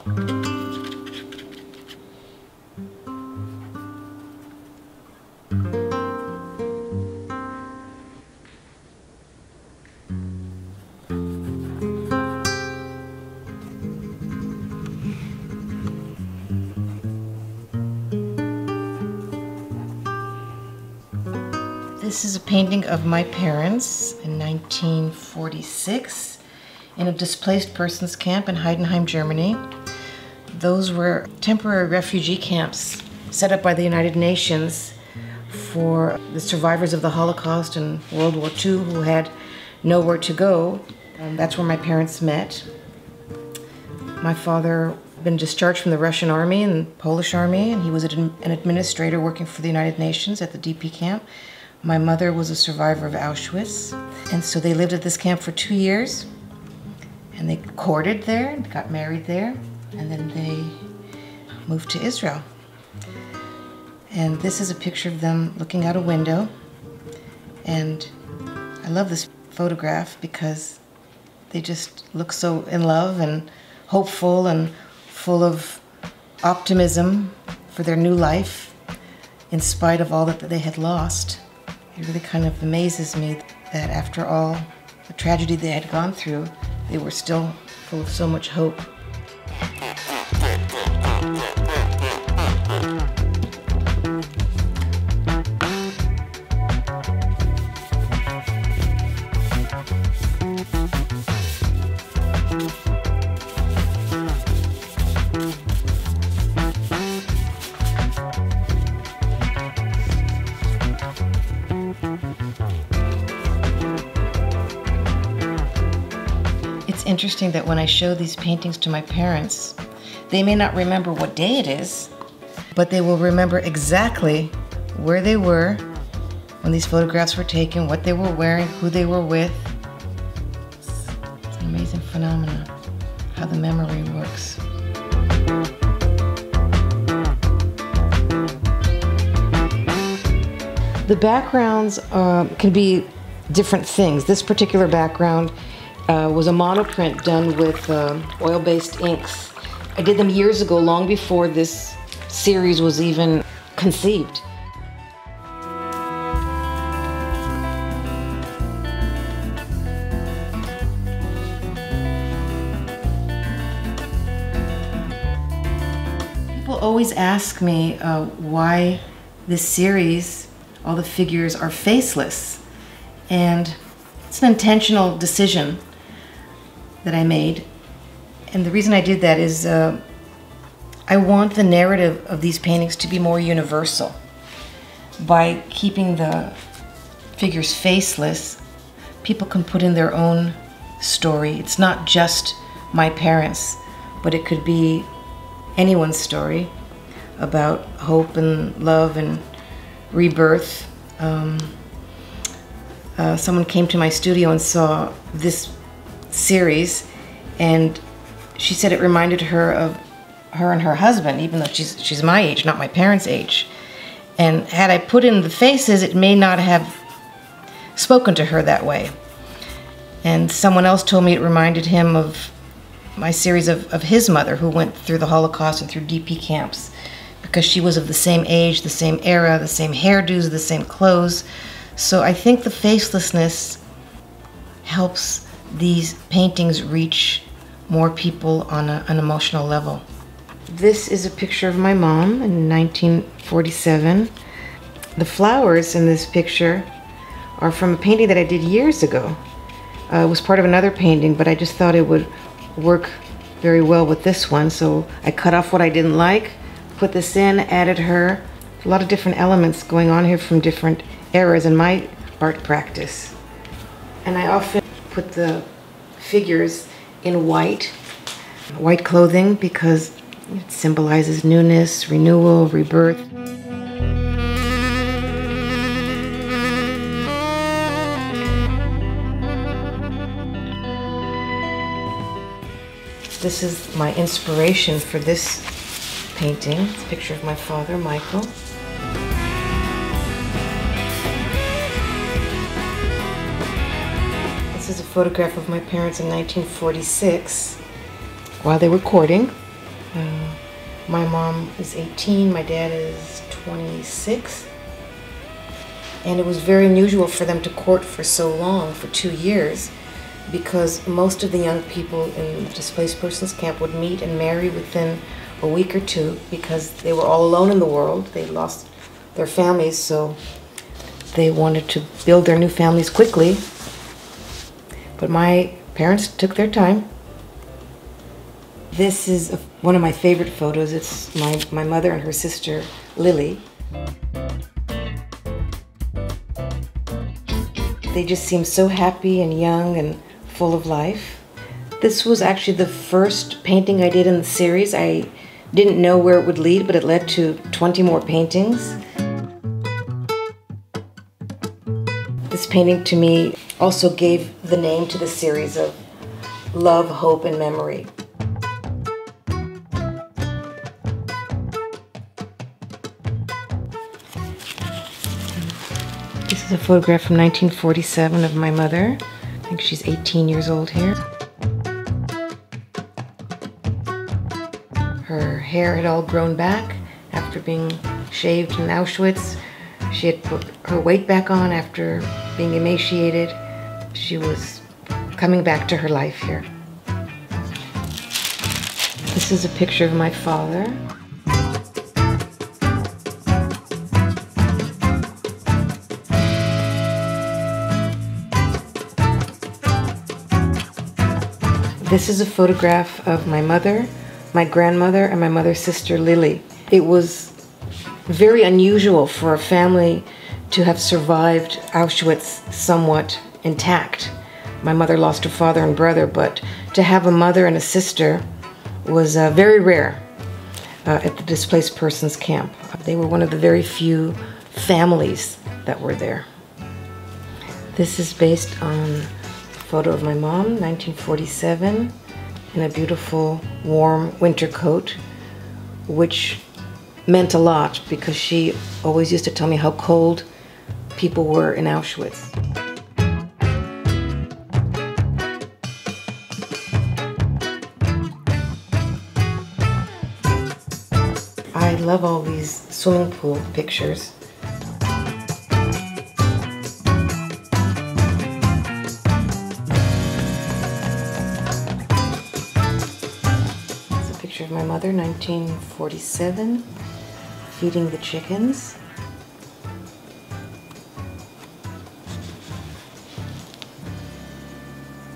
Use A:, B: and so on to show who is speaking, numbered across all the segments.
A: This is a painting of my parents in 1946 in a displaced persons camp in Heidenheim, Germany. Those were temporary refugee camps set up by the United Nations for the survivors of the Holocaust and World War II who had nowhere to go. That's where my parents met. My father had been discharged from the Russian army and Polish army, and he was an administrator working for the United Nations at the DP camp. My mother was a survivor of Auschwitz, and so they lived at this camp for 2 years, and they courted there, got married there, and then they moved to Israel. And this is a picture of them looking out a window, and I love this photograph because they just look so in love and hopeful and full of optimism for their new life in spite of all that they had lost. It really kind of amazes me that after all the tragedy they had gone through, they were still full of so much hope. It's interesting that when I show these paintings to my parents, they may not remember what day it is, but they will remember exactly where they were when these photographs were taken, what they were wearing, who they were with. It's an amazing phenomenon, how the memory works. The backgrounds can be different things. This particular background was a monoprint done with oil-based inks. I did them years ago, long before this series was even conceived. People always ask me why this series, all the figures are faceless, and it's an intentional decision that I made. And the reason I did that is I want the narrative of these paintings to be more universal. By keeping the figures faceless, people can put in their own story. It's not just my parents, but it could be anyone's story about hope and love and rebirth. Someone came to my studio and saw this series, and she said it reminded her of her and her husband, even though she's my age, not my parents' age. And had I put in the faces, it may not have spoken to her that way. And someone else told me it reminded him of my series of his mother, who went through the Holocaust and through DP camps, because she was of the same age, the same era, the same hairdos, the same clothes. So I think the facelessness helps these paintings reach more people on an emotional level. This is a picture of my mom in 1947. The flowers in this picture are from a painting that I did years ago. It was part of another painting, but I just thought it would work very well with this one, so I cut off what I didn't like, put this in, added her. A lot of different elements going on here from different eras in my art practice. And I often put the figures in white clothing, because it symbolizes newness, renewal, rebirth. This is my inspiration for this painting. It's a picture of my father, Michael. This is a photograph of my parents in 1946 while they were courting. My mom is 18, my dad is 26. And it was very unusual for them to court for so long, for 2 years, because most of the young people in the Displaced Persons Camp would meet and marry within a week or two because they were all alone in the world. They lost their families, so they wanted to build their new families quickly. But my parents took their time. This is one of my favorite photos. It's my mother and her sister, Lily. They just seem so happy and young and full of life. This was actually the first painting I did in the series. I didn't know where it would lead, but it led to 20 more paintings. This painting to me also gave the name to the series of Love, Hope, and Memory. This is a photograph from 1947 of my mother. I think she's 18 years old here. Her hair had all grown back after being shaved in Auschwitz. She had put her weight back on after being emaciated. She was coming back to her life here. This is a picture of my father. This is a photograph of my mother, my grandmother, and my mother's sister, Lily. It was very unusual for a family to have survived Auschwitz somewhat intact. My mother lost her father and brother, but to have a mother and a sister was very rare at the Displaced Persons Camp. They were one of the very few families that were there. This is based on photo of my mom, 1947, in a beautiful warm winter coat, which meant a lot because she always used to tell me how cold people were in Auschwitz. I love all these swimming pool pictures. Of my mother, 1947, feeding the chickens.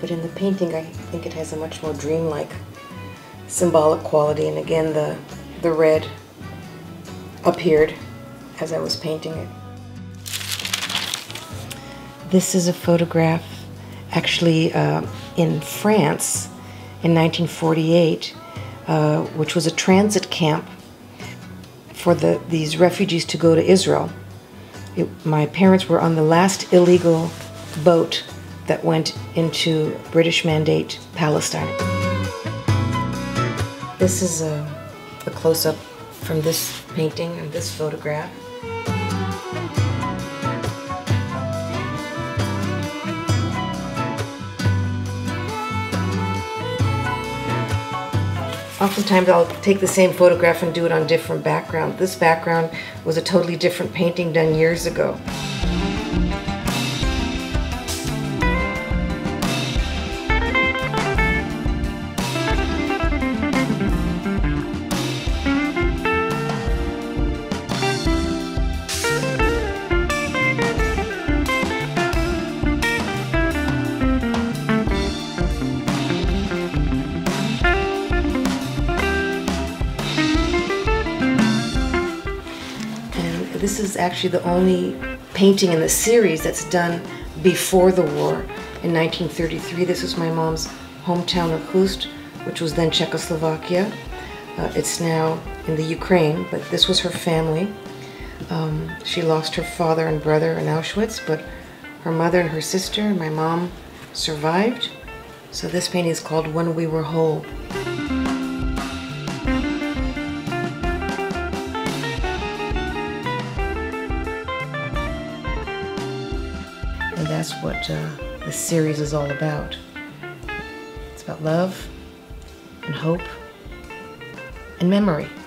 A: But in the painting, I think it has a much more dreamlike, symbolic quality, and again, the red appeared as I was painting it. This is a photograph actually in France in 1948. Which was a transit camp for these refugees to go to Israel. My parents were on the last illegal boat that went into British Mandate Palestine. This is a close-up from this painting and this photograph. Oftentimes I'll take the same photograph and do it on different background. This background was a totally different painting done years ago. This is actually the only painting in the series that's done before the war. In 1933, this was my mom's hometown of Khust, which was then Czechoslovakia. It's now in the Ukraine, but this was her family. She lost her father and brother in Auschwitz, but her mother and her sister and my mom survived. So this painting is called When We Were Whole. And that's what this series is all about. It's about love and hope and memory.